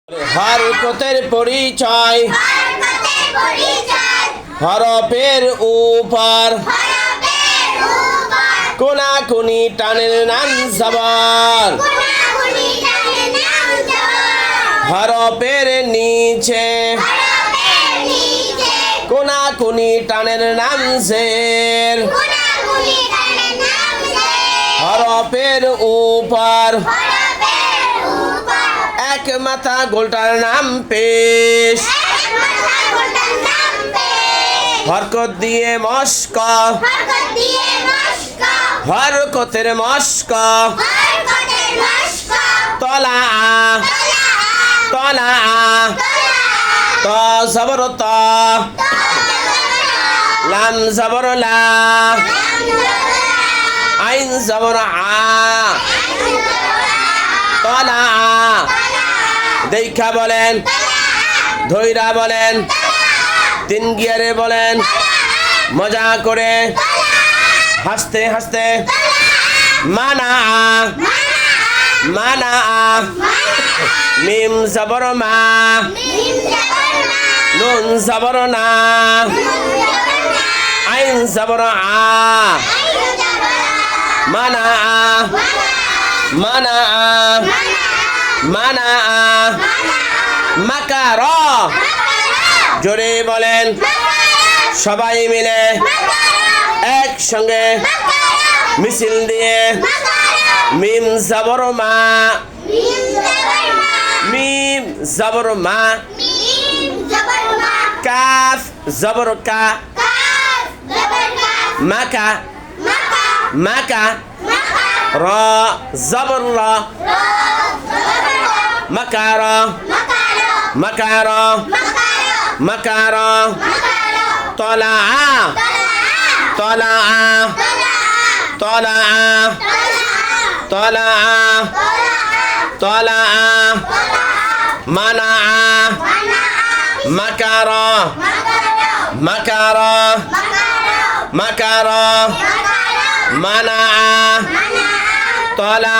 হরকতের পরিচয় হরফের উপর কোনাকুনি টানের নাম জবর। হরফের নিচে কোনাকুনি টানের নাম জের। হরফের উপর এক মাথা গোলটার নাম পেশ। হরকত দিয়ে মস্ক হরকতের মস্ক তলা তলা ত জবর ত লাম জবর লা আইন জবর আ তলা দেখা বলেন, ধৈরা বলেন, তিন গিয়ারে বলেন, মজা করে হাসতে হাসতে মানা মানা মিম জবর মা নুন জবর না আইন জবর আ মানা মানা মানা মাকার জোরে বলেন সবাই মিলে একসঙ্গে মিছিল দিয়ে মিম জবর মা মিম জবর মা কাফ জবর কা মাকা মাকা র জবর র মাকার মাকার মাকার তলা তলা তলা তলা তলা মানা মাকার মাকার মাকার মানা তলা